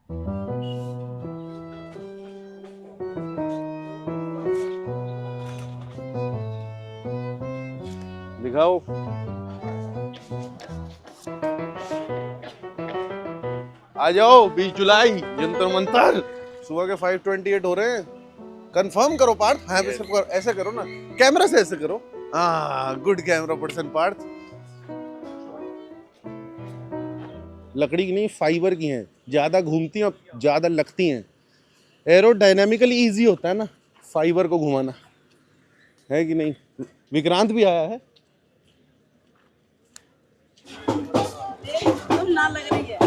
दिखाओ। आ जाओ, 20 जुलाई जंतर मंतर, सुबह के 5:28 हो रहे हैं। कंफर्म करो पार्थ। हाँ ऐसे करो ना, कैमरा से ऐसे करो। हाँ, गुड कैमरा पर्सन पार्थ। लकड़ी की नहीं, फाइबर की हैं, ज्यादा घूमती हैं, ज्यादा लगती हैं। एरोडायनेमिकली इजी होता है ना फाइबर को घुमाना, है कि नहीं? विक्रांत भी आया है। ना लग रही है।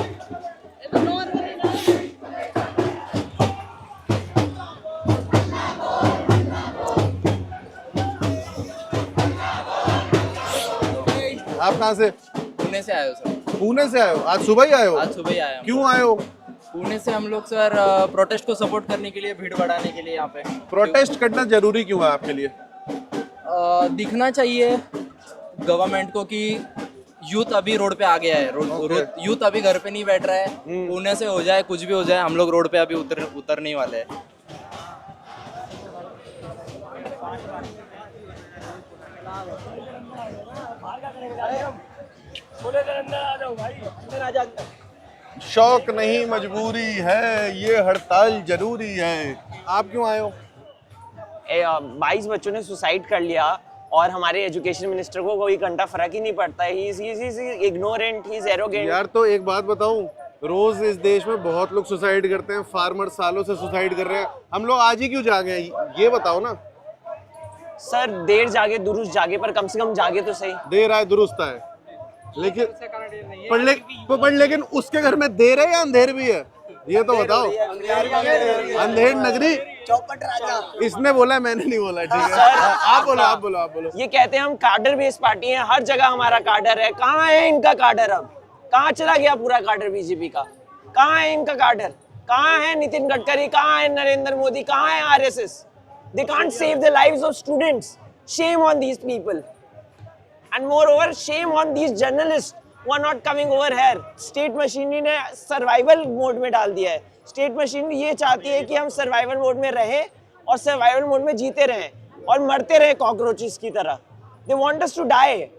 आप कहाँ से? पुणे से आए हो सर? पुणे से आए हो? आज सुबह ही आए हो? आज सुबह ही आए हम। क्यों आए हो? पुणे से हम लोग सर प्रोटेस्ट को सपोर्ट करने के लिए, भीड़ बढ़ाने के लिए यहाँ पे। प्रोटेस्ट करना जरूरी क्यों है आपके लिए? दिखना चाहिए गवर्नमेंट को कि यूथ अभी रोड पे आ गया है। यूथ अभी घर पे नहीं बैठ रहा है। पुणे से हो जाए कुछ भी हो जाए, हम लोग रोड पे अभी उतरने वाले हैं। शौक नहीं मजबूरी है, ये हड़ताल जरूरी है। आप क्यों आए हो? 22 बच्चों ने सुसाइड कर लिया और हमारे एजुकेशन मिनिस्टर को कोई घंटा फर्क ही नहीं पड़ता है। He is ignorant, he is arrogant. यार तो एक बात बताऊं, रोज इस देश में बहुत लोग सुसाइड करते हैं। फार्मर सालों से सुसाइड कर रहे हैं, हम लोग आज ही क्यों जागे? ये बताओ ना। सर देर जागे दुरुस्त जागे, पर कम से कम जागे तो सही। देर आए दुरुस्त आए, लेकिन लेकिन उसके घर में देर है या अंधेर भी है? ये तो बताओ। अंधेर नगरी चौपट राजा इसने बोला, मैंने नहीं बोला। ठीक है, आप बोलो। ये कहते हैं हम कार्डर बेस्ड पार्टी है, हर जगह हमारा कार्डर है। कहाँ है इनका कार्डर? अब कहाँ चला गया पूरा कार्डर बीजेपी का? कहाँ है इनका कार्डर? कहाँ है नितिन गडकरी? कहाँ है नरेंद्र मोदी? कहाँ है RSS? They can't save the lives of students. Shame on these people. And moreover, shame on these journalists who are not coming over here. State machinery ने survival mode में डाल दिया है। State machinery ये चाहती है कि हम survival mode में रहें और survival mode में जीते रहें और मरते रहें cockroaches की तरह। They want us to die.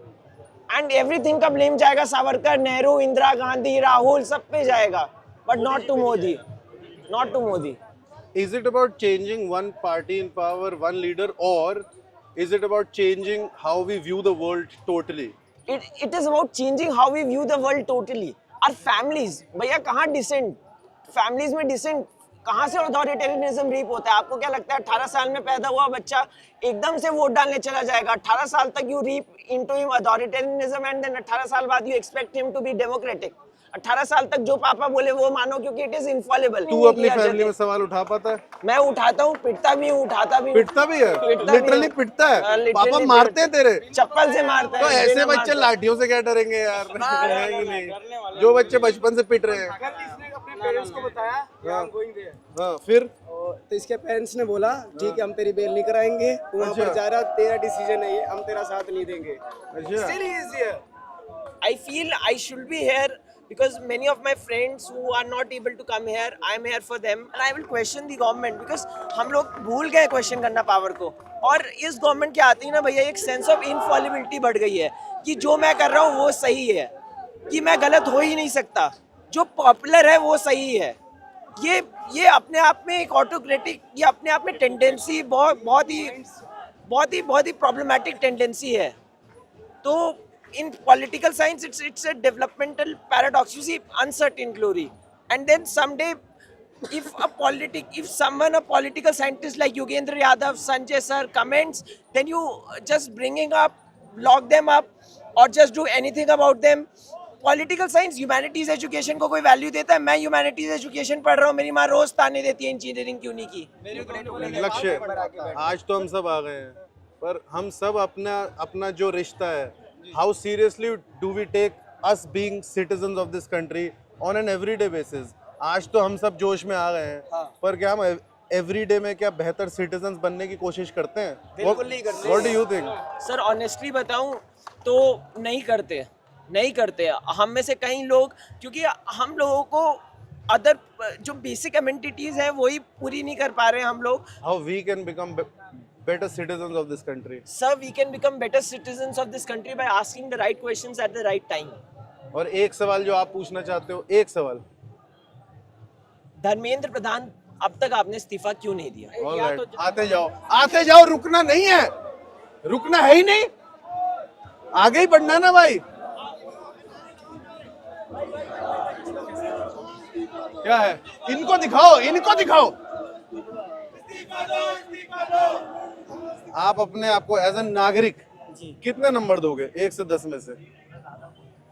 And everything का blame जाएगा सावरकर, नेहरू, इंदिरा गांधी, राहुल, सब पे जाएगा। But not to Modi. Not to Modi. Is it about changing one party in power, one leader, or is it about changing how we view the world totally? It is about changing how we view the world totally. Our families, भैया कहाँ decent? Families में decent कहाँ से authoritarianism reap होता है? आपको क्या लगता है 18 साल में पैदा हुआ बच्चा एकदम से वोट डालने चला जाएगा? 18 साल तक you reap into him authoritarianism and then 18 साल बाद you expect him to be democratic. 18 साल तक जो पापा बोले वो मानो, क्योंकि इट इज इनफॉलेबल। तू अपनी फैमिली में सवाल उठा पाता है? मैं उठाता हूँ, पिटता भी हूँ, उठाता भी हूँ। पिटता भी है? लिटरली पिटता है? पापा मारते हैं तेरे? चप्पल से मारते हैं। तो ऐसे बच्चे लाठियों से क्या डरेंगे यार? है कि नहीं? जो बच्चे बचपन से पिट रहे हैं। अपने पेरेंट्स को बताया हाँ, फिर तो इसके पेरेंट्स ने बोला ठीक है हम तेरी बेल नहीं कराएंगे, तू वहाँ पर जा रहा, तेरा डिसीजन है ये, हम तेरा साथ नहीं देंगे। अच्छा, I feel I should be here because many of my friends who are not able to come here, I am here for them and I will question the government because हम लोग भूल गए क्वेश्चन करना power को। और इस government के आते ही ना भैया एक सेंस ऑफ इनफॉलिबिलिटी बढ़ गई है कि जो मैं कर रहा हूँ वो सही है, कि मैं गलत हो ही नहीं सकता, जो पॉपुलर है वो सही है। ये अपने आप में एक ऑटोक्रेटिक, ये अपने आप में टेंडेंसी बहुत ही प्रॉब्लमेटिक टेंडेंसी है। तो in political science it's a developmental paradox. You see uncertain glory, and then someday if a political scientist like Yogendra Yadav, Sanjay sir comments, then you just bringing up, lock them up or just do anything about them. Political science humanities education को कोई value देता है? मैं humanities education पढ़ रहा हूँ, मेरी माँ रोज ताने देती है इंजीनियरिंग क्यों नहीं की। लक्ष्य आज तो हम सब आ गए हैं, पर हम सब अपना जो रिश्ता है, how seriously do we take us being citizens of this country on an everyday basis? आज तो हम सब जोश में आ गए हैं, पर क्या हम एवरीडे में क्या बेहतर सिटीजंस बनने की कोशिश करते हैं? बिल्कुल नहीं करते। What do you think? Sir honestly बताऊं तो नहीं करते। हम में से कई लोग, क्योंकि हम लोगों को अदर जो बेसिक अमेनिटीज है वही पूरी नहीं कर पा रहे हैं हम लोग. How we can become better citizens of this country? Sir, we can become better citizens of this country by asking the right questions at the right time. और एक सवाल जो आप पूछना चाहते हो, एक सवाल. धर्मेंद्र प्रधान, अब तक आपने इस्तीफा क्यों नहीं दिया? All right. आते जाओ, रुकना नहीं है, रुकना है ही नहीं, आगे ही बढ़ना है ना भाई. क्या है? इनको दिखाओ, इनको दिखाओ. आप अपने आप को एज ए नागरिक कितने नंबर दोगे 1 से 10 में से?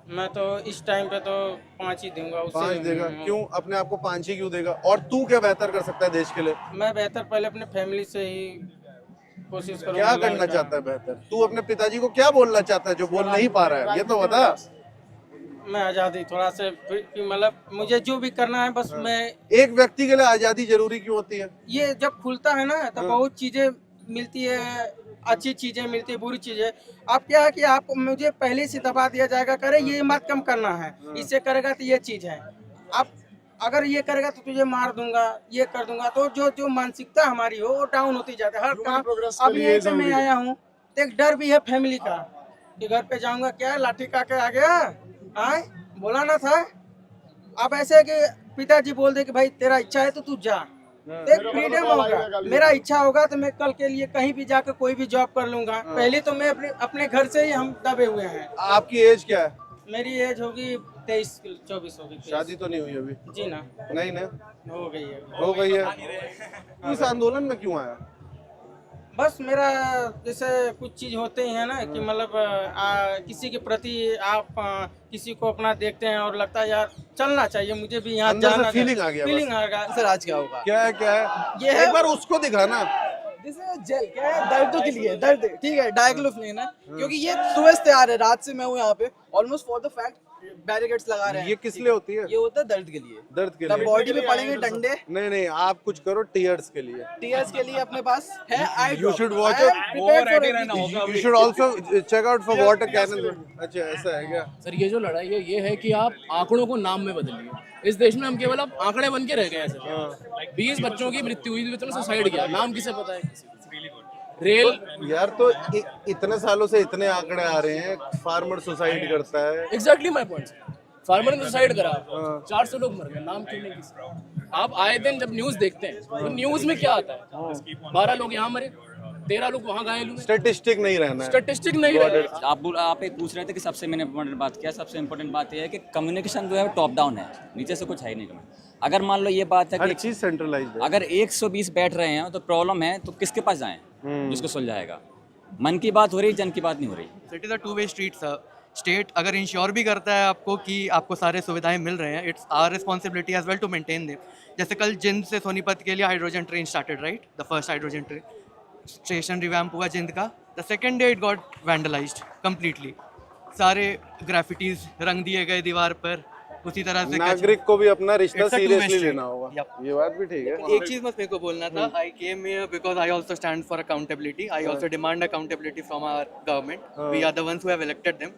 मैं तो इस टाइम पे तो 5 ही दूंगा. 5 देगा. क्यों अपने आप को 5 ही क्यों देगा? और तू क्या बेहतर कर सकता है देश के लिए? मैं बेहतर पहले अपने फैमिली से ही कोशिश करूंगा. क्या करना चाहता है बेहतर? तू अपने पिताजी को क्या बोलना चाहता है जो बोल नहीं पा रहा है? ये तो बता. मैं आज़ादी थोड़ा से मतलब मुझे जो भी करना है बस मैं. एक व्यक्ति के लिए आजादी जरूरी क्यों होती है? ये जब खुलता है ना तो बहुत चीजें मिलती है, अच्छी चीजें मिलती है, बुरी चीजें. आप क्या है कि आप मुझे पहले से दबा दिया जाएगा, करे ये मत कम करना है, इससे करेगा तो ये चीज है. आप अगर ये करेगा तो तुझे मार दूंगा, ये कर दूंगा, तो जो जो मानसिकता हमारी हो वो डाउन होती जाती है हर काम. अब यहीं से मैं आया हूँ तो एक डर भी है फैमिली का कि घर पे जाऊंगा क्या लाठी का के आ गया, आए बोला ना था. अब ऐसे है कि पिताजी बोल दे कि भाई तेरा इच्छा है तो तू जा, एक फ्रीडम होगा. मेरा इच्छा होगा तो मैं कल के लिए कहीं भी जाकर कोई भी जॉब कर लूंगा. पहले तो मैं अपने घर से ही हम दबे हुए हैं. आपकी एज क्या है? मेरी एज होगी 23-24 होगी. शादी तो नहीं हुई अभी? जी ना, नहीं ना, हो गई है. हो गई है. इस आंदोलन में क्यों आया? बस मेरा जैसे कुछ चीज होते ही है ना कि मतलब किसी के प्रति आप किसी को अपना देखते हैं और लगता है यार चलना चाहिए, मुझे भी यहाँ अंदर से जाना. feeling आ गया बस. फीलिंग आ गया. सर आज क्या होगा? क्या है, क्या है? ये है- एक बार उसको दिखाना. जेल क्या है? दर्द के लिए दर्द, ठीक है, डायग्लोफ नहीं है ना, क्योंकि ये सुबह से आ रहे हैं, रात से मैं हूँ यहाँ पे almost for the fact. Barricades लगा रहे हैं. ये किस लिए होती है? ये होता है दर्द के लिए. दर्द के तब लिए. बॉडी में पड़ेंगे डंडे. नहीं नहीं, आप कुछ करो टीयर्स के लिए. टीयर्स के लिए अपने पास है आई You should watch it. You should also check out for water cannon. अच्छा ऐसा है क्या? सर ये जो लड़ाई है ये है कि आप आंकड़ों को नाम में बदलिए. इस देश में हम केवल अब आंकड़े बन के रह गए हैं सर. 20 बच्चों की मृत्यु हुई, तो सुसाइड किया, नाम किसे पता है? रेल यार तो इतने सालों से इतने आंकड़े आ रहे हैं, फार्मर सुसाइड करता है. Exactly my point. फार्मर ने सुसाइड करा, 400 लोग मर गए, नाम क्यों नहीं किसी? आप आए दिन जब न्यूज देखते हैं तो न्यूज में क्या आता है? 12 लोग यहाँ मरे, 13 लोग वहाँ घायल हुए. स्टैटिस्टिक नहीं रहना है. स्टैटिस्टिक नहीं रहे. आप एक पूछ रहे थे कि सबसे मैंने इम्पोर्टेंट बात किया. सबसे इम्पोर्टेंट बात यह है कि कम्युनिकेशन जो है टॉप डाउन है, नीचे से कुछ है ही नहीं. अगर मान लो ये बात है हर कि चीज सेंट्रलाइज्ड है. अगर 120 बैठ रहे हैं तो प्रॉब्लम है, तो किसके पास जाएं जिसको सुलझाएगा? मन की बात हो रही, जन की बात नहीं हो रही. It is a two way street sir. State अगर इंश्योर भी करता है आपको कि आपको सारे सुविधाएं मिल रहे हैं, it's our responsibility as well to maintain them. जैसे कल जिंद से सोनीपत के लिए hydrogen train started, right? The first hydrogen train station revamp हुआ जिंद का. The second day it got vandalised completely. सारे ग्राफिटीज रंग दिए गए दीवार पर. उसी तरह से नागरिक को भी अपना रिश्ता It's a two-way seriously street. लेना होगा. Yep. ये बात भी ठीक है. एक चीज बस मेरे को बोलना था. I came here because I also stand for accountability. I also demand accountability from our government. We are the ones who have elected them.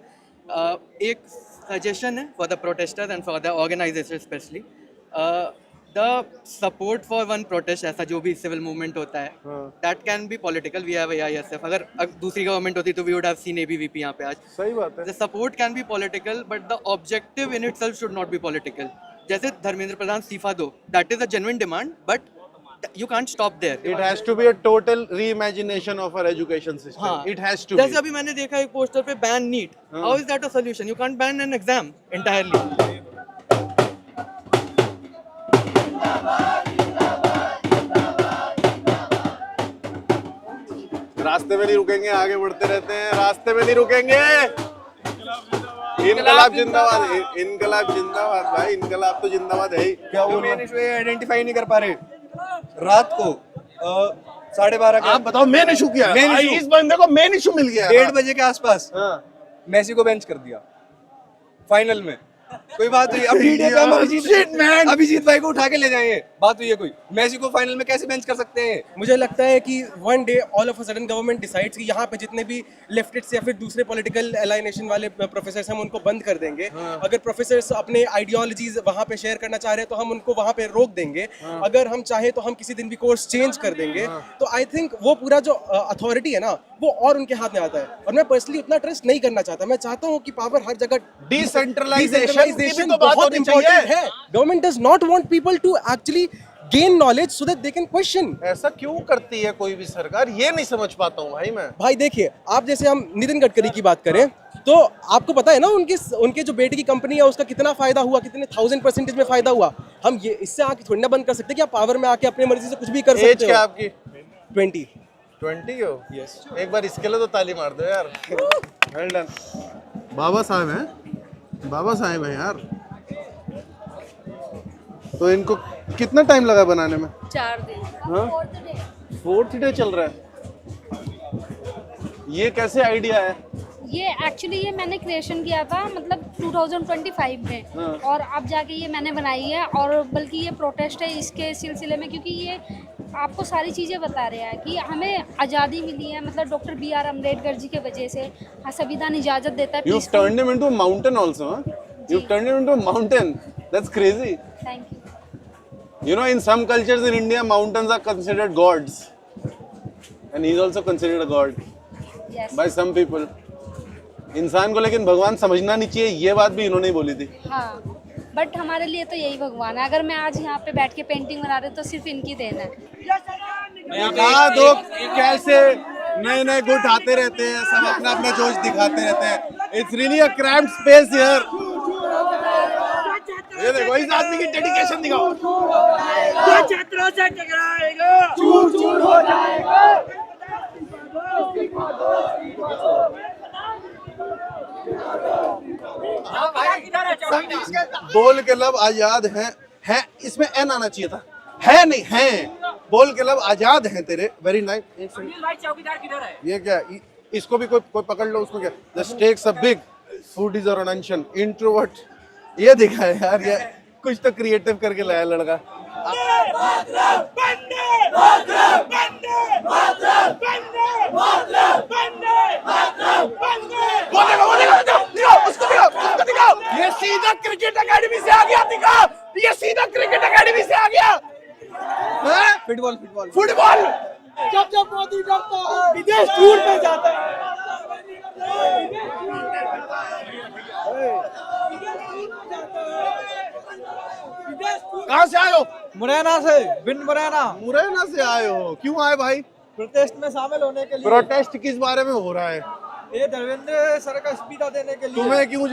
एक सजेशन है for the protesters and for the organisation specially. The support for one protest, ऐसा जो भी civil movement होता है, that can be political. We have AISF. अगर दूसरी government होती तो we would have seen ABVP यहाँ पे आज. सही बात है. The support can be political, but the objective in itself should not be political. जैसे धर्मेंद्र प्रधान इस्तीफा दो, that is a genuine demand, but you can't stop there. It has to be a total reimagination of our education system. हाँ. It has to be. जैसे अभी मैंने देखा एक poster पे ban NEET. How is that a solution? You can't ban an exam entirely. रास्ते में नहीं रुकेंगे, आगे बढ़ते रहते हैं. रास्ते में नहीं रुकेंगे. इनकलाब जिंदाबाद. इनकलाब जिंदाबाद भाई. इनकलाब तो जिंदाबाद है ही. क्या बोल रहे हैं? आइडेंटिफाई नहीं कर पा रहे. रात को 12:30 आप बताओ मेन इशू क्या है? Main issue. इस बंदे को मेन इशू मिल गया. 1:30 बजे के आसपास हाँ. मेसी को बेंच कर दिया फाइनल में. कोई बात नहीं, अब मीडिया पे हम अभिजीत भाई को उठा के ले जाएंगे। बात हुई है कोई, मेसी को फाइनल में कैसे बेंच कर सकते हैं? मुझे लगता है कि one day all of a sudden government decides कि यहाँ पे जितने भी लेफ्टिस्ट या फिर दूसरे पॉलिटिकल अलाइनेशन वाले प्रोफेसर्स हम उनको बंद कर देंगे। अगर प्रोफेसर्स अपने आइडियोलॉजीज वहाँ पे शेयर करना चाह रहे हैं तो हम उनको वहाँ पे रोक देंगे। अगर हम चाहे तो हम किसी दिन भी कोर्स चेंज कर देंगे। तो आई थिंक वो पूरा जो अथॉरिटी है ना वो और उनके हाथ में आता है, और मैं पर्सनली उतना ट्रस्ट नहीं करना चाहता। मैं चाहता हूँ कि पावर हर जगह डिसेंट्रलाइजेशन तो बात बहुत होनी चाहिए। इंपॉर्टेंट है। Government does not want people to actually gain knowledge so that they can question. ऐसा क्यों करती है कोई भी सरकार, ये नहीं समझ पाता हूँ भाई मैं। भाई देखिए, आप जैसे हम नितिन गडकरी की बात करें तो आपको पता है ना उनके जो बेटे की कंपनी है उसका कितना फायदा हुआ, कितने 1000% में फायदा हुआ। हम ये इससे आके थोड़ी ना बंद कर सकते कि आप पावर में आके अपनी मर्जी से कुछ भी कर सकते हो। एज क्या आपकी? 20 हो? यस। एक बार इसके लिए तो ताली मार दो यार। Well done. बाबा साहब हैं, बाबा साहब हैं यार। तो इनको कितना टाइम लगा बनाने में? 4 दिन। हाँ? 4th डे चल रहा है। ये कैसे आइडिया है? ये एक्चुअली ये मैंने क्रिएशन किया था मतलब 2025 में। हाँ। और अब जाके ये मैंने बनाई है, और बल्कि ये प्रोटेस्ट है इसके सिलसिले में, क्योंकि ये आपको सारी चीज़ें बता रहे हैं कि हमें आज़ादी मिली है मतलब डॉक्टर BR अम्बेडकर जी के वजह से। हाँ, संविधान इजाज़त देता है। You've turned him into a mountain also, huh? You've turned him into a mountain. That's crazy. Thank you. You know, in some cultures in India, mountains are considered gods, and he's also considered a god yes. by some people. इंसान को लेकिन भगवान समझना नहीं चाहिए, ये बात भी इन्होंने ही बोली थी। हाँ, बट हमारे लिए तो यही भगवान है। अगर मैं आज यहाँ पे बैठ के पेंटिंग बना रही हूँ तो सिर्फ इनकी देन है। हाँ, दो कैसे नए नए गुट आते रहते हैं, सब अपना अपना जोश दिखाते रहते हैं। It's really a cramped space here. ये देखो, इस आदमी की डेडिकेशन दिखाओ। छात्रों से टकराएगा, चूर-चूर हो जाएगा। बोल के लब आजाद है इसमें एन आना चाहिए था, है नहीं है। बोल के लब आजाद हैं तेरे। Very nice. चौकीदार किधर है? ये क्या, इसको भी कोई पकड़ लो, उसको क्या। Just takes a big food is on attention introvert. ये दिखा है यार, ये कुछ तो क्रिएटिव करके लाया लड़का। ये सीधा क्रिकेट एकेडमी से आ गया, दिखा। ये सीधा क्रिकेट एकेडमी से आ गया। फुटबॉल जब मोदी डरता है विदेश टूर पे जाता है। कहाँ से आए हो? मुरैना से, बिन मुरैना। मुरैना से आए हो, क्यों आए भाई? प्रोटेस्ट में शामिल होने के लिए। प्रोटेस्ट किस बारे में हो रहा है? ये धर्मेंद्र सर का इस्तीफा देने के लिए। तुम्हें क्यों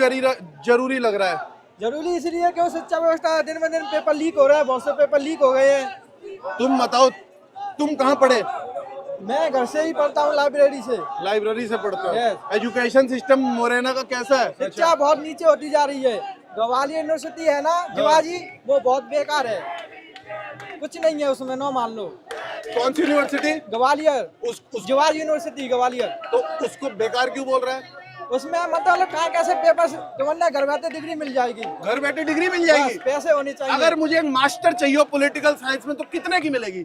जरूरी लग रहा है? जरूरी इसलिए क्यों शिक्षा व्यवस्था दिन ब दिन पेपर लीक हो रहा है, बहुत से पेपर लीक हो गए हैं। तुम बताओ, तुम कहाँ पढ़े? मैं घर से ही पढ़ता हूँ, लाइब्रेरी से। लाइब्रेरी से पढ़ते हो? Yes. एजुकेशन सिस्टम मुरैना का कैसा है? शिक्षा बहुत नीचे होती जा रही है। ग्वालियर यूनिवर्सिटी है ना शिवाजी, वो बहुत बेकार है, कुछ नहीं है उसमें, नो मान लो। कौन सी यूनिवर्सिटी? ग्वालियर। जवाहर यूनिवर्सिटी ग्वालियर। तो उसको बेकार क्यों बोल रहा है? उसमें मतलब कहाँ कैसे पेपर तुमने घर बैठे डिग्री मिल जाएगी। घर बैठे डिग्री मिल जाएगी? पैसे होने चाहिए। अगर मुझे एक मास्टर चाहिए पॉलिटिकल साइंस में तो कितने की मिलेगी?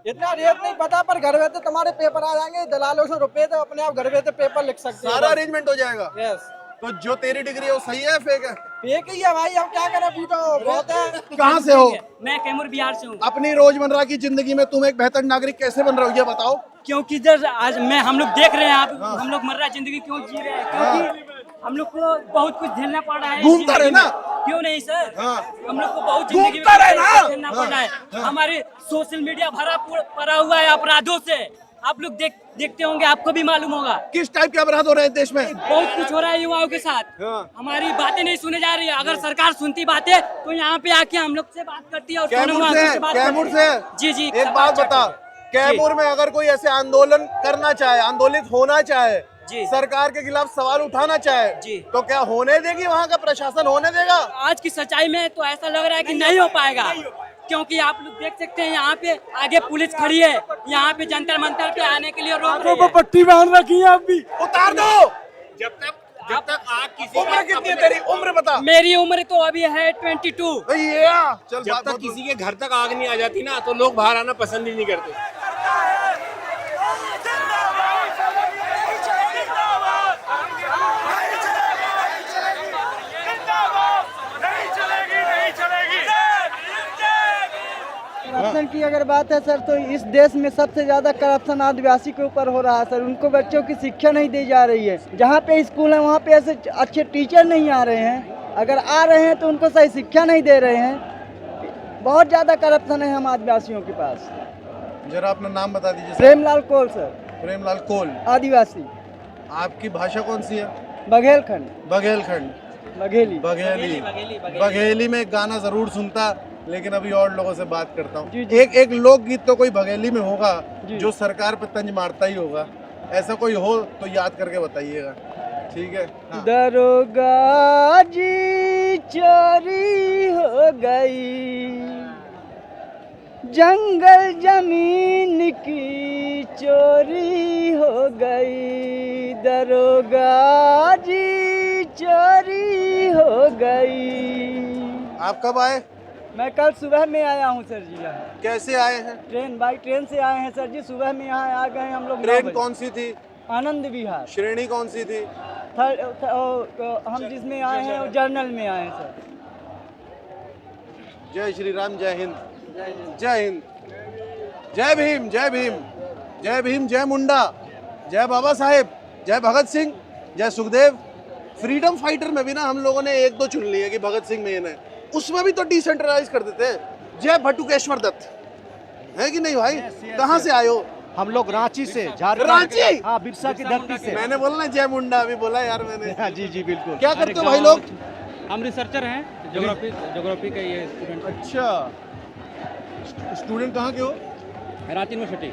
इतना रेट नहीं पता, पर घर बैठे तुम्हारे पेपर आ जाएंगे। दलालों से रुपए तो अपने आप घर बैठे पेपर लिख सकते हैं। सारा अरेंजमेंट हो जाएगा? यस। तो जो तेरी डिग्री है वो सही है फेक है? फेक ही है भाई, अब क्या करें, पूछो बहुत है। कहाँ से हो? मैं कैमूर बिहार से हूँ। अपनी रोजमर्रा की जिंदगी में तुम एक बेहतर नागरिक कैसे बन रहे हो, ये बताओ। क्योंकि जब आज हम लोग देख रहे हैं आप हम लोग मर्रा जिंदगी क्यों जी रहे हैं, क्योंकि हम लोग को बहुत कुछ झेलना पड़ रहा है। घूमता रहे ना? क्यों नहीं सर? हाँ। हम लोग को बहुत जिंदगी में झेलना पड़ रहा है। हमारे सोशल मीडिया भरा पड़ा हुआ है अपराधों से। आप लोग देखते होंगे, आपको भी मालूम होगा किस टाइप के अपराध हो रहे हैं देश में। बहुत कुछ हो रहा है युवाओं के साथ। हमारी बातें नहीं सुने जा रही है। अगर सरकार सुनती बातें तो यहाँ पे आके हम लोग से बात करती है। और कैमूर से जी एक बात बता, कैमूर में अगर कोई ऐसे आंदोलन करना चाहे, आंदोलित होना चाहे, सरकार के खिलाफ सवाल उठाना चाहे, तो क्या होने देगी? वहाँ का प्रशासन होने देगा? आज की सच्चाई में तो ऐसा लग रहा है कि नहीं हो पाएगा, क्योंकि आप लोग देख सकते हैं यहाँ पे आगे पुलिस खड़ी है। यहाँ पे जंतर मंतर पे आने के लिए रोक रही है। पट्टी बांध रखी है, अब भी उतार दो। जब तक जब तक आग किसी उम्र कितनी है तेरी? उम्र बता। मेरी उम्र तो अभी है 22। जब तक किसी के घर तक आग नहीं आ जाती ना तो लोग बाहर आना पसंद ही नहीं करते। करप्शन की अगर बात है सर, तो इस देश में सबसे ज्यादा करप्शन आदिवासी के ऊपर हो रहा है सर। उनको बच्चों की शिक्षा नहीं दी जा रही है। जहाँ पे स्कूल है वहाँ पे ऐसे अच्छे टीचर नहीं आ रहे हैं। अगर आ रहे हैं तो उनको सही शिक्षा नहीं दे रहे हैं। बहुत ज्यादा करप्शन है हम आदिवासियों के पास। जरा अपना नाम बता दीजिए। Premlal Cole sir. प्रेमलाल कोल, आदिवासी। आपकी भाषा कौन सी है? बघेलखंड। बघेलखंड, बघेली। बघेली। बघेली में गाना जरूर सुनता, लेकिन अभी और लोगों से बात करता हूँ। एक लोकगीत तो कोई बघेली में होगा जो सरकार पे तंज मारता ही होगा। ऐसा कोई हो तो याद करके बताइएगा, ठीक है? हाँ। दरोगा जी चोरी हो गई, जंगल जमीन की चोरी हो गई। दरोगा जी चोरी हो गई। आप कब आए? मैं कल सुबह में आया हूँ सर जी यहाँ। कैसे आए हैं? ट्रेन, बाई ट्रेन से आए हैं सर जी। सुबह में यहाँ आ गए हम लोग। ट्रेन कौन सी थी? आनंद विहार। श्रेणी कौन सी थी? हम जिसमें आए हैं वो जर्नल में आए हैं सर। जय श्री राम, जय हिंद, जय हिंद, जय भीम, जय भीम, जय भीम, जय मुंडा, जय बाबा साहेब, जय भगत सिंह, जय सुखदेव। फ्रीडम फाइटर में भी ना हम लोगों ने एक दो चुन लिए कि भगत सिंह मेन है, उसमें भी तो डिसेंट्रलाइज कर देते हैं। जय भटुकेश्वर दत्त, है कि नहीं भाई? कहाँ से आए हो? हम लोग रांची से, झारखंड। रांची? हाँ, बिरसा की धरती से। मैंने बोला ना जय मुंडा, अभी बोला यार मैंने। हाँ, जी जी बिल्कुल। क्या करते हो भाई लोग? हम रिसर्चर हैं, ज्योग्राफी के ये स्टूडेंट। अच्छा, स्टूडेंट कहाँ के हो? रांची यूनिवर्सिटी।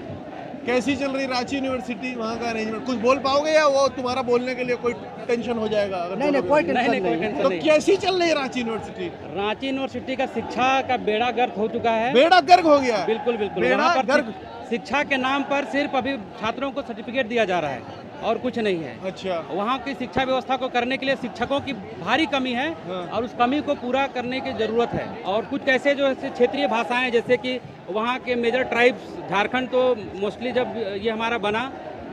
कैसी चल रही रांची यूनिवर्सिटी, वहाँ का अरेंजमेंट? कुछ बोल पाओगे या वो तुम्हारा बोलने के लिए कोई टेंशन हो जाएगा? अगर नहीं नहीं, कोई टेंशन नहीं। तो कैसी चल रही है रांची यूनिवर्सिटी? रांची यूनिवर्सिटी का शिक्षा का बेड़ा गर्क हो चुका है। बेड़ा गर्क हो गया? बिल्कुल बिल्कुल। बेड़ा गर्क। शिक्षा के नाम पर सिर्फ अभी छात्रों को सर्टिफिकेट दिया जा रहा है और कुछ नहीं है। अच्छा। वहाँ की शिक्षा व्यवस्था को करने के लिए शिक्षकों की भारी कमी है। हाँ। और उस कमी को पूरा करने की जरूरत है। और कुछ ऐसे जो क्षेत्रीय भाषाएं, जैसे कि वहाँ के मेजर ट्राइब्स, झारखंड तो मोस्टली जब ये हमारा बना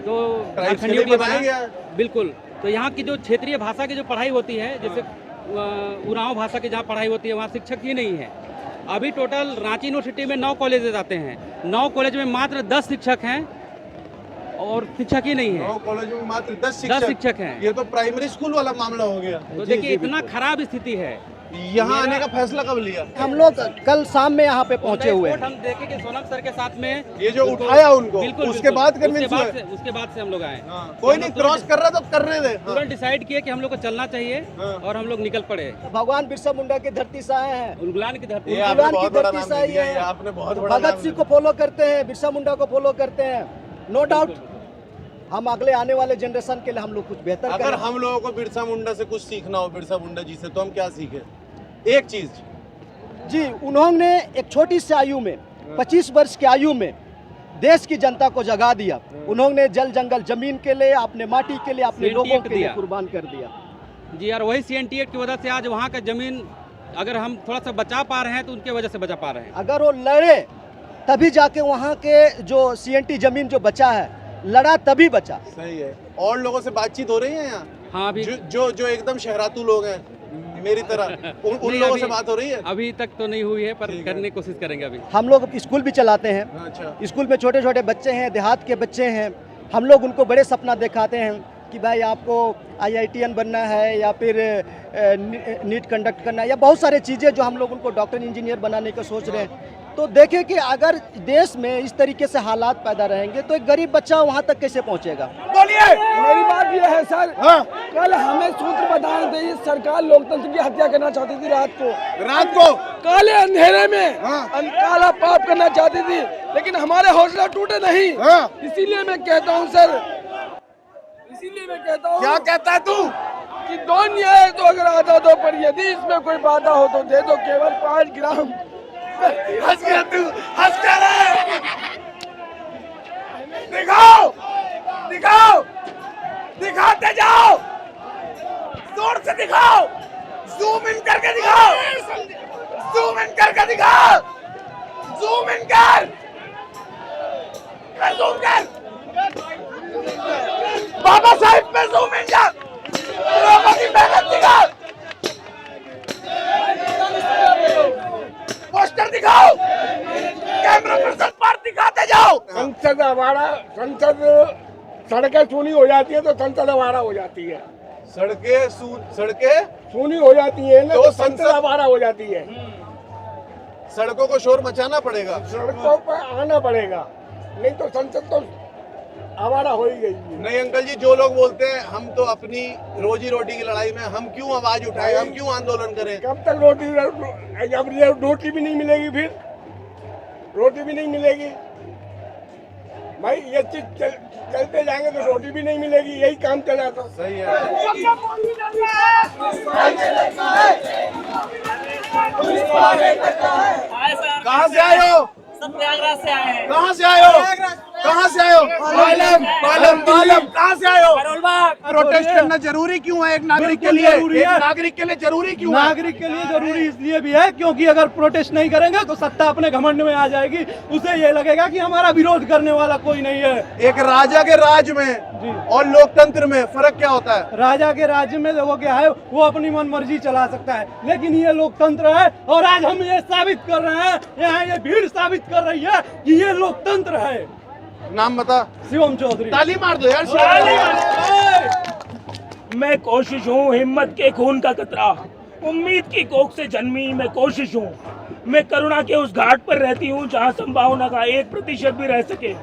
तो झारखंडियों के लिए बना। बिल्कुल। तो यहाँ की जो क्षेत्रीय भाषा की जो पढ़ाई होती है, जैसे उरांव भाषा की जहाँ पढ़ाई होती है, वहाँ शिक्षक ही नहीं है। अभी टोटल रांची यूनिवर्सिटी में 9 कॉलेजेस आते हैं। 9 कॉलेज में मात्र 10 शिक्षक हैं और शिक्षक ही नहीं है। 9 कॉलेज में मात्र 10 शिक्षक हैं। ये तो प्राइमरी स्कूल वाला मामला हो गया। तो देखिए इतना खराब स्थिति है। यहाँ आने का फैसला कब लिया? हम लोग कल शाम में यहाँ पे पहुँचे हुए हैं। हम देखे कि सोनम सर के साथ में ये जो उठाया उनको, उसके बाद उसके बाद से हम लोग आए। कोई नहीं क्रॉस कर रहा तो करने दे। तुरंत डिसाइड किए कि हम लोग को चलना चाहिए और हम लोग निकल पड़े। भगवान बिरसा मुंडा की धरती से आए हैं। उलगुलान की धरती। उलगुलान की धरती से आए हैं। आपने बहुत बड़ा भगत सिंह को फॉलो करते हैं, बिरसा मुंडा को फॉलो करते हैं। नो डाउट हम अगले आने वाले जनरेशन के लिए हम लोग कुछ बेहतर अगर हम लोगों को बिरसा मुंडा से कुछ सीखना हो, बिरसा मुंडा जी से, तो हम क्या सीखे? एक चीज जी, उन्होंने एक छोटी सी आयु में, 25 वर्ष की आयु में देश की जनता को जगा दिया। उन्होंने जल जंगल जमीन के लिए, अपने माटी के लिए, अपने लोगों के लिए कुर्बान कर दिया। जी यार, वही CNT एक्ट की वजह से आज वहाँ का जमीन अगर हम थोड़ा सा बचा पा रहे हैं तो उनके वजह से बचा पा रहे हैं। अगर वो लड़े तभी जाके वहाँ के जो CNT जमीन जो बचा है, लड़ा तभी बचा। सही है। और लोगों से बातचीत हो रही है यहाँ? हाँ, अभी जो एकदम शहरातू लोग हैं मेरी तरह, उन लोगों से बात हो रही है? अभी तक तो नहीं हुई है, पर करने की कोशिश करेंगे। अभी हम लोग स्कूल भी चलाते हैं। अच्छा। स्कूल में छोटे छोटे बच्चे हैं, देहात के बच्चे हैं। हम लोग उनको बड़े सपना दिखाते हैं कि भाई आपको IITN बनना है या फिर नीट कंडक्ट करना है, या बहुत सारी चीज़ें जो हम लोग उनको डॉक्टर इंजीनियर बनाने का सोच रहे हैं। तो देखें कि अगर देश में इस तरीके से हालात पैदा रहेंगे तो एक गरीब बच्चा वहाँ तक कैसे पहुँचेगा? बोलिए। मेरी बात ये है सर, कल हमें सूत्र बताए थे, सरकार लोकतंत्र की हत्या करना चाहती थी रात को काले अंधेरे में काला पाप करना चाहती थी, लेकिन हमारे हौसला टूटे नहीं। इसीलिए मैं कहता हूँ सर, क्या कहता है तू? कि दो न्याय तो अगर आता दो, पर यदि इसमें कोई बाधा हो तो दे दो केवल 5 ग्राम। हंस गया तू, हंस कर रहे। दिखाओ, दिखाओ, दिखाते जाओ। दिखाओ, जूम इन करके दिखाओ, जूम इन करके दिखाओ, जूम इन कर, जूम कर, बाबा साहिब पे जूम इन कर, लोगों की मेहनत दिखा, पोस्टर दिखाओ, कैमरा पर्सन पर दिखाते जाओ। संसद हमारा, संसद सड़कें सूनी हो जाती है तो संसद हमारा हो जाती है, सड़कें सूनी हो जाती है ना तो तो संसद हमारा हो जाती है। सड़कों को शोर मचाना पड़ेगा, सड़कों पर आना पड़ेगा, नहीं तो संसद तो हमारा हो ही गई है। नहीं अंकल जी, जो लोग बोलते हैं हम तो अपनी रोजी रोटी की लड़ाई में, हम क्यों आवाज उठाएं, हम क्यों आंदोलन करें? कब तक रोटी भी नहीं मिलेगी, फिर रोटी भी नहीं मिलेगी भाई, ये चीज चलते जाएंगे तो रोटी भी नहीं मिलेगी, यही काम चला था। सही है। कहाँ से आए हो? सब प्रयागराज से आए हैं। कहाँ से आए हो? कहाँ से आए हो? पालम कहाँ से आए हो? प्रोटेस्ट करना जरूरी क्यों है एक नागरिक के लिए? एक नागरिक के लिए जरूरी क्यों है? नागरिक के लिए जरूरी इसलिए भी है क्योंकि अगर प्रोटेस्ट नहीं करेंगे तो सत्ता अपने घमंड में आ जाएगी, उसे ये लगेगा कि हमारा विरोध करने वाला कोई नहीं है। एक राजा के राज में और लोकतंत्र में फर्क क्या होता है? राजा के राज्य में देखो क्या है, वो अपनी मन मर्जी चला सकता है, लेकिन ये लोकतंत्र है और आज हम ये साबित कर रहे हैं, यहाँ ये भीड़ साबित कर रही है कि ये लोकतंत्र है। नाम बता। शिवम चौधरी। ताली मार दो यार। मैं कोशिश हूँ, हिम्मत के खून का कतरा, उम्मीद की कोख से जन्मी मैं कोशिश हूँ। मैं करुणा के उस घाट पर रहती हूँ जहाँ संभावना का 1% भी रह सके।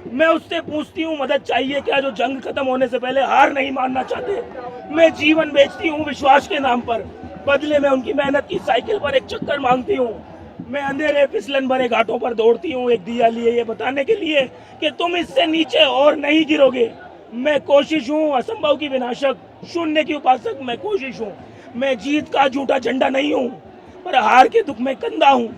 मैं उससे पूछती हूँ मदद चाहिए क्या, जो जंग खत्म होने से पहले हार नहीं मानना चाहते। मैं जीवन बेचती हूँ विश्वास के नाम पर, बदले में उनकी मेहनत की साइकिल पर एक चक्कर मांगती हूँ। मैं अंधेरे फिसलन भरे घाटों पर दौड़ती हूँ एक दिया लिए, ये बताने के लिए कि तुम इससे नीचे और नहीं गिरोगे। मैं कोशिश हूँ असंभव की विनाशक, शून्य की उपासक। मैं कोशिश हूँ, मैं जीत का झूठा झंडा नहीं हूँ, पर हार के दुख में कंधा हूँ।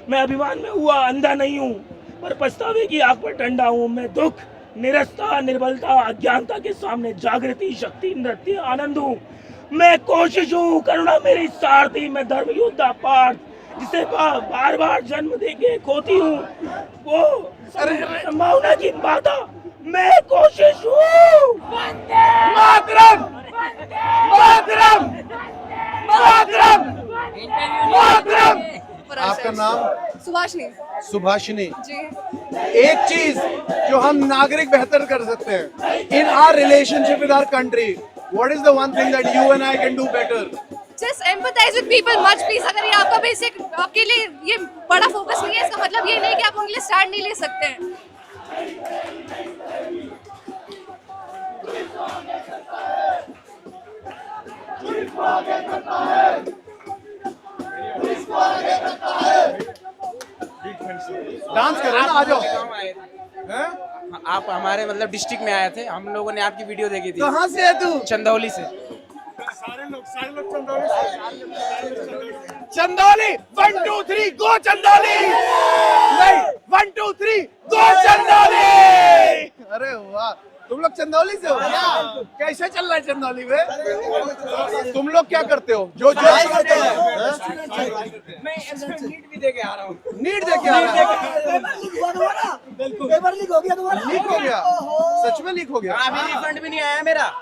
मैं अभिमान में हुआ अंधा नहीं हूँ, पर पछतावे की आग पर ठंडा हूँ। मैं दुख, निरस्ता, निर्बलता, अज्ञानता के सामने जागृति, शक्ति, नृत्य, आनंद हूँ। मैं कोशिश हूँ, करुणा मेरी सारथी। मैं धर्म योद्धा पार्थ, जिसे बार बार जन्म देके खोती हूँ, वो संभावना की माता। मैं कोशिश हूँ। मातरम, मातरम, मातरम, मातरम। आपका नाम? सुभाषिनी। सुभाषिनी जी। एक चीज जो हम नागरिक बेहतर कर सकते हैं in our relationship with our country, what is the one thing that you and I can do better? Just empathize with people much please। अगर ये आपका बेसिक, आपके लिए ये बड़ा फोकस नहीं है, इसका मतलब ये नहीं कि आप उनके लिए स्टैंड नहीं ले सकते हैं। डांस कर रहे हैं ना, आ जाओ। आप हमारे मतलब डिस्ट्रिक्ट में आए थे, हम लोगों ने आपकी वीडियो देखी थी। कहाँ से है तू? चंदौली से। सारे लोग चंदौली से। चंदौली 1 2 3 गो चंदौली। नहीं 1 2 3 गो चंदौली। अरे वाह, तुम लोग चंदौली से हो क्या? कैसे चल रहा है चंदौली में? तुम लोग क्या करते हो? जो करते हैं। मैं नीट भी दे के आ रहा हूँ। नीट दे के आ रहा हूँ। पेपर लीक हो गया तुम्हारा? लीक हो गया? सच में लीक हो गया? अभी रिफंड भी नहीं आया मेरा।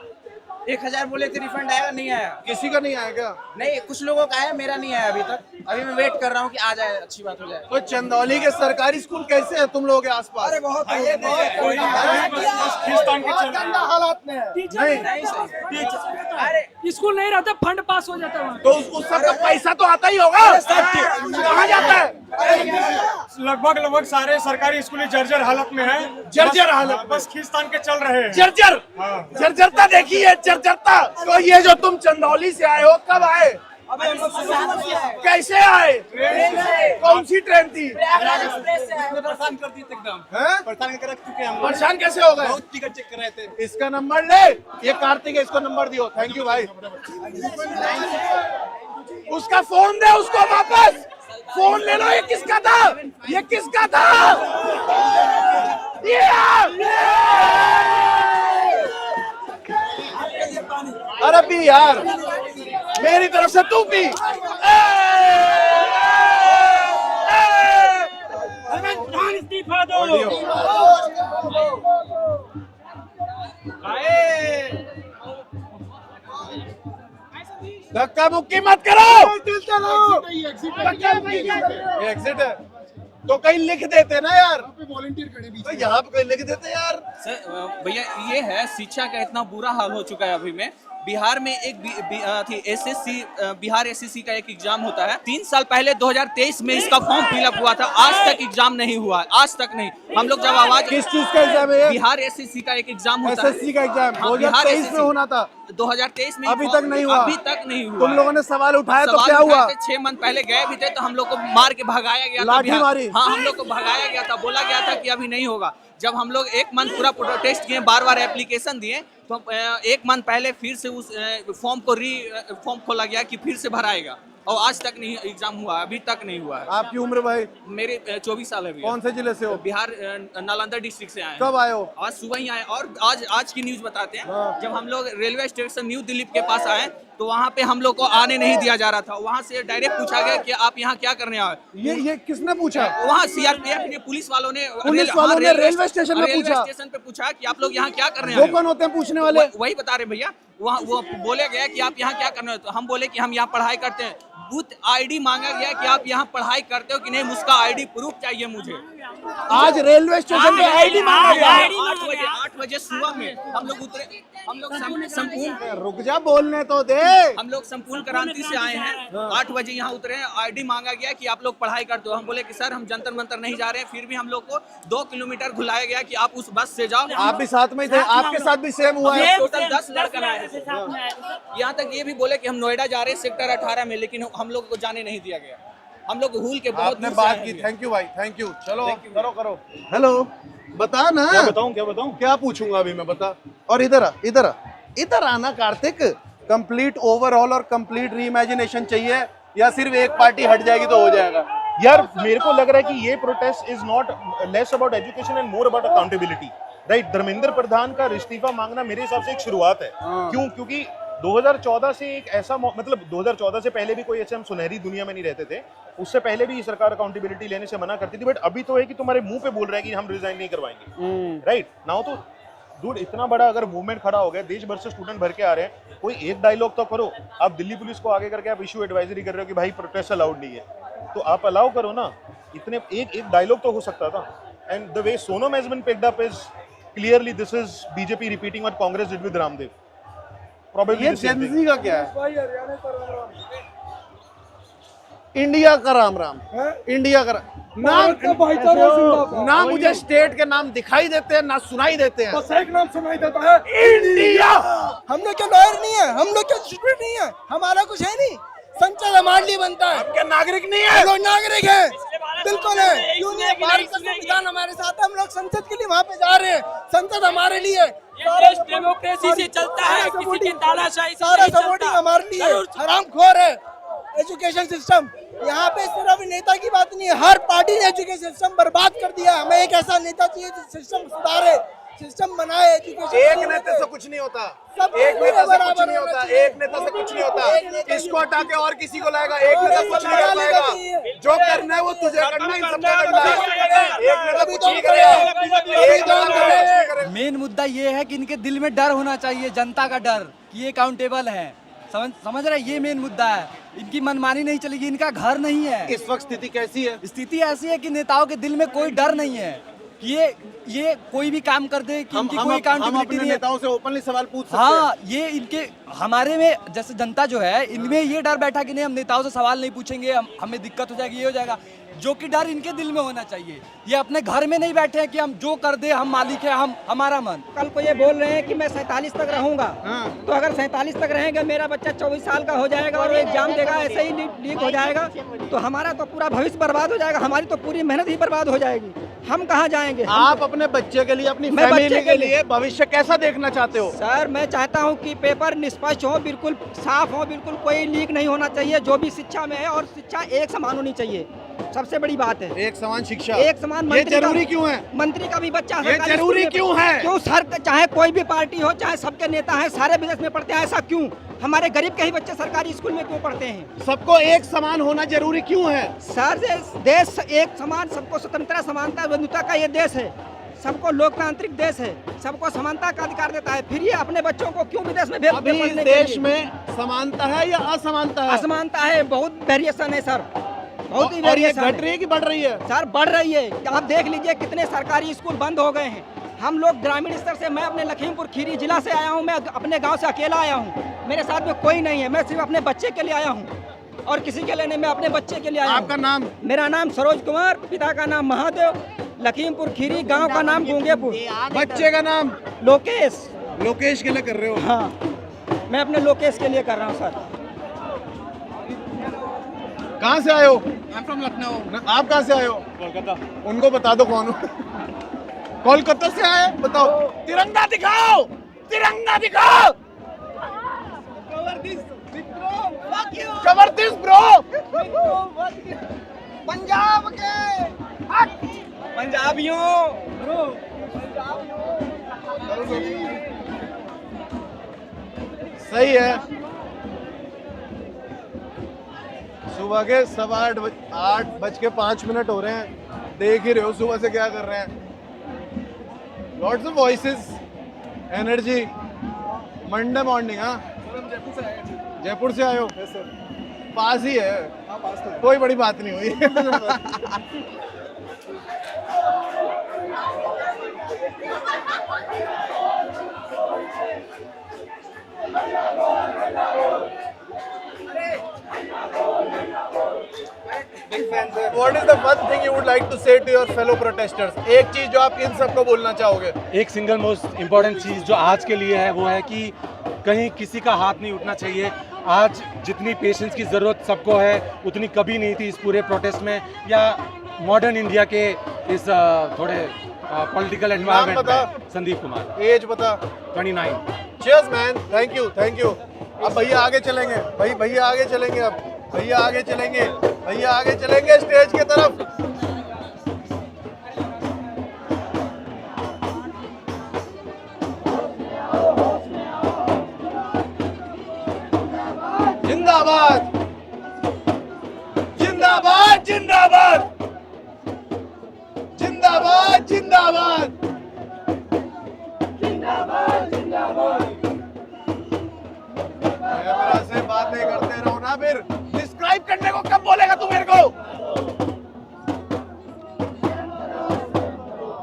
1000 बोले थे रिफंड आएगा, नहीं आया। किसी का नहीं आएगा? नहीं, कुछ लोगों का आया, मेरा नहीं आया अभी तक। अभी मैं वेट कर रहा हूँ कि आ जाए, अच्छी बात हो जाए। तो चंदौली के सरकारी स्कूल कैसे हैं तुम लोगों के आसपास? अरे बहुत हालात में है। अरे स्कूल नहीं रहता, फंड पास हो जाता है। तो उस सबका पैसा तो आता ही होगा, कहाँ जाता है? लगभग सारे सरकारी स्कूल जर्जर हालत में है। जर्जर हालत, बस खींचतान के चल रहे हैं। जर्जर, जर्जरता देखिए, जर्जरता। तो ये जो तुम चंदौली से आए हो, कब आए? कैसे आए? कौन सी ट्रेन थी? परेशान कर दी एकदम, परेशान कर चुके हम। परेशान कैसे हो गए? बहुत टिकट चेक कर रहे थे। इसका नंबर ले, ये कार्तिक है, इसको नंबर दियो। थैंक यू भाई। उसका फोन दे उसको वापस, फोन ले लो। ये किसका था? ये किसका था? अरे भी यार मेरी तरफ से तू भी इस्तीफा दो। धक्का मुक्की मत करो। ये एग्जिट है। तो कहीं लिख देते ना यार, तो यहाँ पे कहीं लिख देते यार। सर भैया ये है, शिक्षा का इतना बुरा हाल हो चुका है अभी में। बिहार में एक एसएससी बिहार एसएससी का एक एग्जाम होता है। 3 साल पहले 2023 में इसका फॉर्म फिलअप हुआ था, आज तक एग्जाम नहीं हुआ है, आज तक नहीं। हम लोग जब आवाज, किस चीज का एग्जाम है? बिहार एसएससी का एक एग्जाम होता है। एसएससी का एग्जाम हाँ, 2023 में होना था, 2023 में अभी तक नहीं हुआ। अभी तक नहीं हुआ। तुम लोगों ने सवाल उठाया तो क्या हुआ? 6 मंथ पहले गए भी थे तो हम लोग को मार के भगाया गया था। लाठी मारी? हाँ, हम लोग को भगाया गया था, बोला गया था कि अभी नहीं होगा। जब हम लोग 1 मंथ पूरा प्रोटेस्ट किए, बार एप्लीकेशन दिए, तो 1 मंथ पहले फिर से उस फॉर्म को फॉर्म खोला गया कि फिर से भराएगा, और आज तक नहीं एग्जाम हुआ, अभी तक नहीं हुआ है। आपकी उम्र भाई? मेरे 24 साल है भैया। कौन से जिले से हो? बिहार नालंदा डिस्ट्रिक्ट से आए। कब आए हो? आज सुबह ही आए। और आज की न्यूज बताते हैं। जब हम लोग रेलवे स्टेशन न्यू दिल्ली के पास आए तो वहाँ पे हम लोग को आने नहीं दिया जा रहा था। वहाँ से डायरेक्ट पूछा गया कि आप यहाँ क्या करने आए। ये किसने पूछा? वहाँ सीआरपीएफ ने, पुलिस वालों ने रेलवे स्टेशन में पूछा? स्टेशन पे पूछा कि आप लोग यहाँ क्या करने वो आए। कौन होते हैं पूछने वाले? वही बता रहे भैया। वहाँ वो बोले गया कि आप यहाँ क्या करने, तो हम बोले कि हम यहाँ पढ़ाई करते हैं। बूथ आईडी मांगा गया कि आप यहाँ पढ़ाई करते हो कि नहीं, उसका आईडी प्रूफ चाहिए मुझे। आज रेलवे स्टेशन पे आईडी मांगा गया। 8 बजे सुबह में हम लोग उतरे। हम लोग संपूर्ण, रुक जा बोलने तो दे। हम लोग संपूर्ण क्रांति से आए हैं। 8 बजे यहाँ उतरे हैं। आईडी मांगा गया कि आप लोग पढ़ाई करते हो। हम बोले कि सर हम जंतर मंतर नहीं जा रहे हैं। फिर भी हम लोग को 2 किलोमीटर घुलाया गया कि आप उस बस से जाओ। आप भी साथ में थे? आपके साथ भी सेम हुआ है? टोटल 10 लड़का आए। यहाँ तक ये भी बोले कि हम नोएडा जा रहे हैं सेक्टर 18 में, लेकिन हम लोग को जाने नहीं दिया गया। हम लोग हुल के बहुत आपने बात की। थैंक यू भाई, थैंक यू। चलो करो। हेलो, बता ना। क्या बताऊं? क्या पूछूंगा अभी मैं, बता। और इधर आना कार्तिक। कंप्लीट ओवरऑल और कंप्लीट रीइमेजिनेशन चाहिए, या सिर्फ एक पार्टी हट जाएगी तो हो जाएगा? यार मेरे को लग रहा है कि ये protest is not less about education and more about accountability, right. Dharmendra Pradhan का इस्तीफा मांगना मेरे हिसाब से एक शुरुआत है। क्योंकि 2014 से एक ऐसा मतलब 2014 से पहले भी कोई ऐसे हम सुनहरी दुनिया में नहीं रहते थे। उससे पहले भी सरकार अकाउंटेबिलिटी लेने से मना करती थी, बट अभी तो है कि तुम्हारे मुंह पे बोल रहा है कि हम रिजाइन नहीं करवाएंगे, राइट। नाउ तो डूड इतना बड़ा अगर मूवमेंट खड़ा हो गया, देश भर से स्टूडेंट भर के आ रहे हैं, कोई एक डायलॉग तो करो। आप दिल्ली पुलिस को आगे करके आप इशू एडवाइजरी कर रहे हो कि भाई प्रोटेस्ट अलाउड नहीं है, तो आप अलाउ करो ना। इतने एक डायलॉग तो हो सकता था। And the way Sonam has been picked up is clearly this is BJP repeating what Congress did with Ramdev. ये जेनजी का क्या है? इंडिया का राम राम, इंडिया का ना मुझे स्टेट के नाम दिखाई देते हैं ना सुनाई देते हैं। बस एक नाम सुनाई देता है, इंडिया। हम लोग क्या लॉयर नहीं है, हम लोग क्या स्टूडेंट नहीं है, हमारा कुछ है नहीं। संसद हमारे लिए बनता है। आपके नागरिक नहीं है? हम लोग नागरिक है, बिल्कुल है। क्यों नहीं? भारत का संविधान हमारे साथ है। हम लोग संसद के लिए वहाँ पे जा रहे हैं। संसद हमारे लिए डेमोक्रेसी से चलता है, किसी की तानाशाही से सारा नहीं चलता। सपोर्टिंग हमारे लिए हरामखोर है एजुकेशन सिस्टम। यहाँ पे सिर्फ नेता की बात नहीं है, हर पार्टी ने एजुकेशन सिस्टम बर्बाद कर दिया। हमें एक ऐसा नेता चाहिए जो सिस्टम सुधारे, सिस्टम बनाए। एजुकेशन एक नेता से कुछ नहीं होता, एक नेता से कुछ नहीं होता, एक नेता से कुछ नहीं होता। इसको हटा के और किसी को लाएगा, एक नेता कुछ नहीं कर पाएगा। जो करना है वो तुझे करना है, इन सबका करना है। एक नेता कुछ नहीं करेगा। मेन मुद्दा ये है कि इनके दिल में डर होना चाहिए, जनता का डर कि ये अकाउंटेबल है। समझ रहे, ये मेन मुद्दा है। इनकी मनमानी नहीं चलेगी, इनका घर नहीं है। इस वक्त स्थिति कैसी है? स्थिति ऐसी है कि नेताओं के दिल में कोई डर नहीं है कि ये कोई भी काम कर दे, कि इनकी कोई अकाउंटेबिलिटी नहीं है। नेताओं से ओपनली सवाल पूछ सकते हाँ, हैं। ये इनके हमारे में जैसे जनता जो है, इनमें ये डर बैठा कि नहीं हम नेताओं से सवाल नहीं पूछेंगे, हमें दिक्कत हो जाएगी, ये हो जाएगा, जो कि डर इनके दिल में होना चाहिए। ये अपने घर में नहीं बैठे हैं कि हम जो कर दे हम मालिक है, हम हमारा मन। कल को ये बोल रहे हैं कि मैं 47 तक रहूंगा, तो अगर 47 तक रहेंगे, मेरा बच्चा 24 साल का हो जाएगा और एग्जाम देगा, ऐसे ही लीक हो जाएगा, तो हमारा तो पूरा भविष्य बर्बाद हो जाएगा, हमारी तो पूरी मेहनत ही बर्बाद हो जाएगी। हम कहाँ जाएंगे? आप अपने बच्चे के लिए, अपनी फैमिली के लिए भविष्य कैसा देखना चाहते हो? सर मैं चाहता हूँ कि पेपर निष्पक्ष हो, बिल्कुल साफ हो, बिल्कुल कोई लीक नहीं होना चाहिए। जो भी शिक्षा में है, और शिक्षा एक समान होनी चाहिए। सबसे बड़ी बात है। एक समान शिक्षा, एक समान ये मंत्री जरूरी का- क्यों है? मंत्री का भी बच्चा ये सरकारी जरूरी स्कूल में- क्यों है? क्यों सर, चाहे कोई भी पार्टी हो, चाहे सबके नेता हैं, सारे विदेश में पढ़ते हैं, ऐसा क्यों? हमारे गरीब के ही बच्चे सरकारी स्कूल में क्यों पढ़ते हैं? सबको एक समान होना जरूरी क्यों है? सर, देश एक समान, सबको स्वतंत्रता, समानता, बंधुता का ये देश है, सबको लोकतांत्रिक देश है, सबको समानता का अधिकार देता है। फिर ये अपने बच्चों को क्यों विदेश में भेज अभी इस देश में समानता है या असमानता है? असमानता है, बहुत वेरिएशन है सर, बहुत ही और ये वेरिएशन घट रही है कि बढ़ रही है? सर बढ़ रही है। आप देख लीजिए कितने सरकारी स्कूल बंद हो गए हैं। हम लोग ग्रामीण स्तर से, मैं अपने लखीमपुर खीरी जिला से आया हूँ, मैं अपने गांव से अकेला आया हूँ, मेरे साथ में कोई नहीं है, मैं सिर्फ अपने बच्चे के लिए आया हूँ और किसी के लिए नहीं, मैं अपने बच्चे के लिए आया हूँ। आपका नाम? मेरा नाम सरोज कुमार, पिता का नाम महादेव, लखीमपुर खीरी, गांव का नाम गूंगेपुर, बच्चे का नाम लोकेश। लोकेश के लिए कर रहे हो? हाँ, मैं अपने लोकेश के लिए कर रहा हूँ सर। कहाँ से आए हो? I'm from Lucknow. आप कहाँ से आए हो? कोलकाता। उनको बता दो कौन हो। कोलकाता से आए, बताओ। तिरंगा दिखाओ, तिरंगा दिखाओ। Cover this bro. पंजाब के पंजाबियों ब्रो, सही है। सुबह के 8:05 हो रहे हैं, देख ही रहे हो सुबह से क्या कर रहे हैं। Lots of voices, energy, Monday morning. हाँ, जयपुर से आए हो? पास ही है, कोई बड़ी बात नहीं हुई। What is the one thing you would like to say to your fellow protesters? एक चीज जो आप इन सबको बोलना चाहोगे? एक सिंगल मोस्ट इम्पोर्टेंट चीज़ जो आज के लिए है वो है कि कहीं किसी का हाथ नहीं उठना चाहिए। आज जितनी पेशेंस की ज़रूरत सबको है उतनी कभी नहीं थी इस पूरे प्रोटेस्ट में या मॉडर्न इंडिया के इस थोड़े पॉलिटिकल एनवायरनमेंट में। संदीप कुमार। एज बता। 29। Cheers man, thank you, thank you. अब भैया आगे चलेंगे, भैया आगे चलेंगे, अब भैया आगे चलेंगे, भैया आगे चलेंगे स्टेज की तरफ। जिंदाबाद, जिंदाबाद, जिंदाबाद, जिंदाबाद, जिंदाबाद, जिंदाबाद, जिंदाबाद। कैमरा से बातें करते रहो ना, फिर डिस्क्राइब करने को कब बोलेगा तू मेरे को?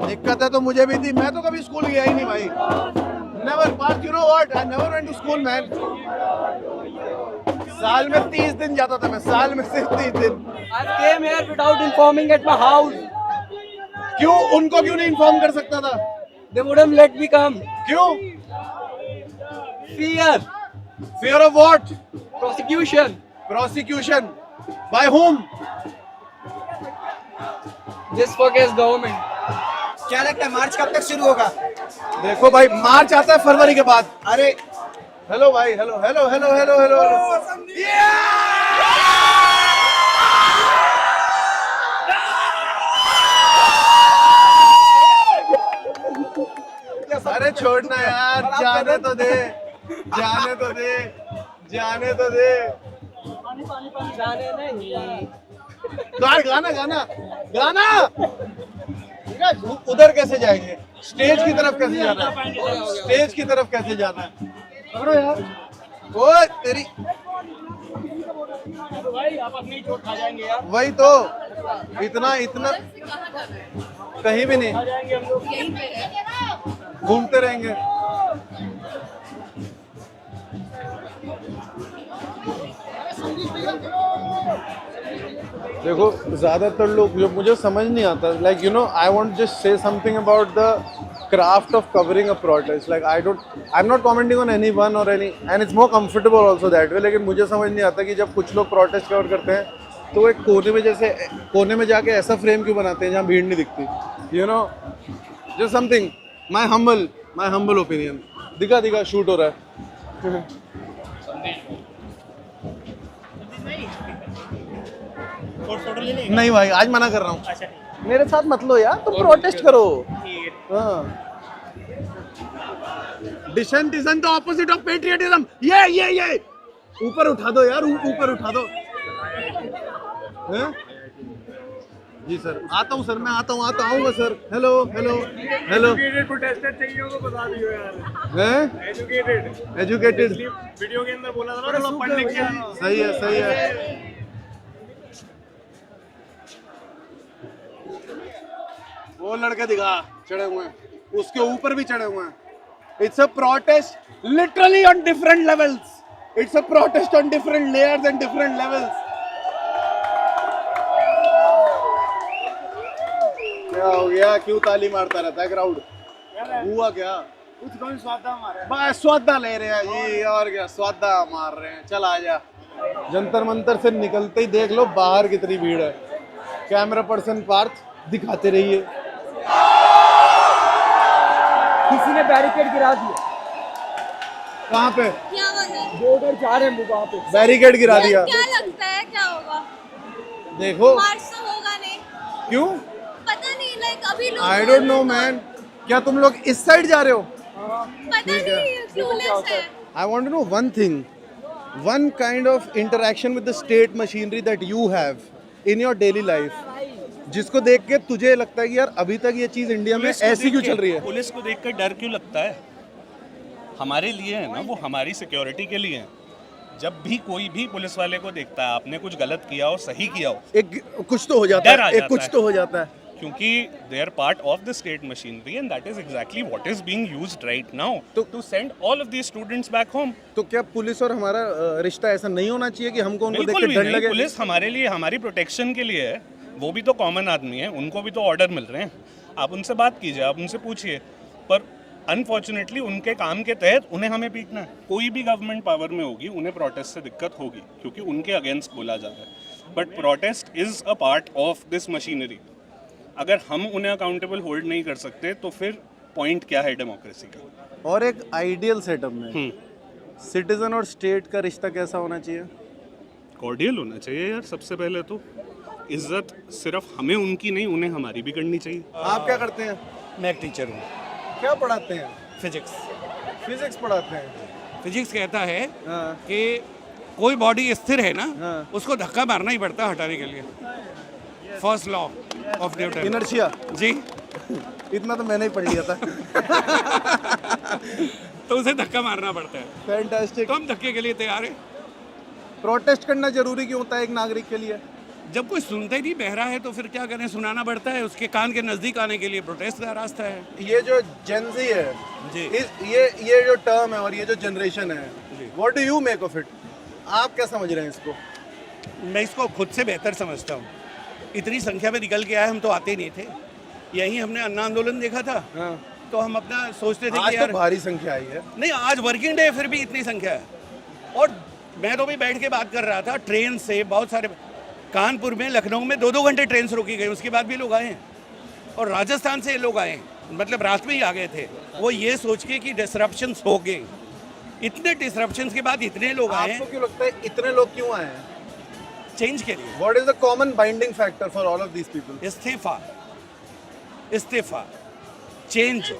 दिक्कत है तो मुझे भी थी, मैं तो कभी स्कूल गया ही नहीं भाई। Never pass, you know what, I never went to school man. साल में 30 दिन जाता था मैं, साल में सिर्फ 30 दिन। I came here without informing at my house. क्यों? उनको क्यों नहीं इन्फॉर्म कर सकता था? They wouldn't let me come. क्यों? Fear. Fear of what? Prosecution. Prosecution. By whom? This fucking government. क्या लगता है मार्च कब तक शुरू होगा? देखो भाई, मार्च आता है फरवरी के बाद। अरे हेलो भाई, hello hello hello hello hello अरे छोड़ना यार, जाने तो दे, जाने तो दे, जाने तो दे। जाने नहीं। गाना गाना गाना। उधर कैसे जाएंगे? स्टेज की तरफ कैसे जाना है? स्टेज की तरफ कैसे जाना है? पकड़ो यार। ओए तेरी, भाई आप अपनी चोट खा जाएंगे यार। वही तो, इतना इतना कहीं भी नहीं, घूमते रहेंगे। देखो ज्यादातर लोग, जो मुझे समझ नहीं आता, like you know, I want just say something about the craft of covering a protest. Like I'm not commenting on anyone or any, and it's more comfortable also that way. लेकिन मुझे समझ नहीं आता कि जब कुछ लोग प्रोटेस्ट कवर करते हैं तो एक कोने में जाके ऐसा फ्रेम क्यों बनाते हैं जहाँ भीड़ नहीं दिखती? You know, just something, my humble opinion. दिखा शूट हो रहा है। नहीं भाई आज मना कर रहा हूँ। मेरे साथ मत लो यार, तुम प्रोटेस्ट करो। Dissent isn't the opposite of patriotism. ये ऊपर उठा दो यार, ऊपर उठा दो। जी सर, आता हूँ सर, मैं आऊँगा सर। हेलो। प्रोटेस्टर चाहिए होगा बता दियो यार। एजुकेटेड वीडियो के अंदर बोला था ना थोड़ा पढ़ लिख के। सही है। वो लड़के दिखा चढ़े हुए हैं, उसके ऊपर भी चढ़े हुए हैं। It's a protest literally on different levels. It's a protest on different layers and different levels. क्या हो गया, क्यों ताली मारता रहता है क्राउड? हुआ क्या? कुछ कौन स्वादा मारे? बस स्वादा ले रहे हैं जी, और क्या स्वादा मार रहे हैं। चल आजा। जंतर मंतर से निकलते ही देख लो बाहर कितनी भीड़ है। कैमरा पर्सन पार्थ दिखाते रहिए। किसी ने बैरिकेड गिरा दिया। कहाँ पे? जो उधर जा रहे हैं वहाँ पे बैरिकेड गिरा दिया। क्या लगता है क्या होगा? देखो मार्च तो होगा नहीं। क्यों? पता नहीं, लाइक अभी लोग आई डोंट नो मैन। क्या तुम लोग इस साइड जा रहे हो? पता नहीं, क्लूलेस है। I want to know one thing, one kind of interaction with the state machinery that you have in your daily life, जिसको देख के तुझे लगता है कि यार अभी तक ये चीज इंडिया में ऐसी क्यों चल रही है? पुलिस को देख कर डर क्यों लगता है? हमारे लिए है ना, वो हमारी सिक्योरिटी के लिए है। जब भी कोई भी पुलिस वाले को देखता है आपने कुछ गलत किया हो, सही किया हो, एक कुछ तो हो जाता है, एक कुछ तो हो जाता है, क्योंकि they are part of the state machinery and that is exactly what is being used right now to send all of these students back home. तो क्या पुलिस और हमारा रिश्ता ऐसा नहीं होना चाहिए कि हमको उनको देख बिल्कुल के भी डर नहीं। लगे? पुलिस हमारे लिए, हमारी प्रोटेक्शन के लिए है। वो भी तो कॉमन आदमी है, उनको भी तो ऑर्डर मिल रहे हैं। आप उनसे बात कीजिए, आप उनसे पूछिए, पर अनफॉर्चुनेटली उनके काम के तहत उन्हें हमें पीटना है। कोई भी गवर्नमेंट पावर में होगी, उन्हें प्रोटेस्ट से दिक्कत होगी क्योंकि उनके अगेंस्ट बोला जा रहा है। But protest is a part of this machinery. अगर हम उन्हें अकाउंटेबल होल्ड नहीं कर सकते तो फिर पॉइंट क्या है डेमोक्रेसी का? और एक आइडियल सेटअप में सिटीजन और स्टेट का रिश्ता कैसा होना चाहिए? कॉर्डियल होना चाहिए यार। सबसे पहले तो इज्जत सिर्फ हमें उनकी नहीं, उन्हें हमारी भी करनी चाहिए। आप क्या करते हैं? मैं एक टीचर हूँ। क्या पढ़ाते हैं? फिजिक्स पढ़ाते हैं। फिजिक्स कहता है कि कोई बॉडी स्थिर है ना, उसको धक्का मारना ही पड़ता है हटाने के लिए। First law of Newton. Inertia. जी। इतना तो मैंने ही पढ़ लिया था। तो उसे धक्का मारना पड़ता है। फैंटास्टिक। तो हम धक्के के लिए तैयार हैं। प्रोटेस्ट करना जरूरी क्यों होता है एक नागरिक के लिए? जब कोई सुनता ही नहीं, बहरा है, तो फिर क्या करें, सुनाना पड़ता है। उसके कान के नजदीक आने के लिए प्रोटेस्ट का रास्ता है। ये जो जेनजी है जी, ये जो टर्म है और ये जो जनरेशन है, what do you make of it? आप क्या समझ रहे हैं इसको? मैं इसको खुद से बेहतर समझता हूँ। इतनी संख्या में निकल के आए, हम तो आते नहीं थे। यहीं हमने अन्ना आंदोलन देखा था, तो हम अपना सोचते थे आज कि यार तो भारी संख्या आई है। नहीं, आज वर्किंग डे फिर भी इतनी संख्या है। और मैं तो भी बैठ के बात कर रहा था, ट्रेन से बहुत सारे, कानपुर में, लखनऊ में 2-2 घंटे ट्रेन से रोकी गई, उसके बाद भी लोग आए। और राजस्थान से लोग आए, मतलब रात में ही आ गए थे, वो ये सोच के कि डिसरप्शंस हो गए। इतने डिसरप्शंस के बाद इतने लोग आए। आपको क्यों लगता है इतने लोग क्यों आए हैं? चेंज के लिए। What is the common binding factor for all of these people? इस्तीफा, चेंज।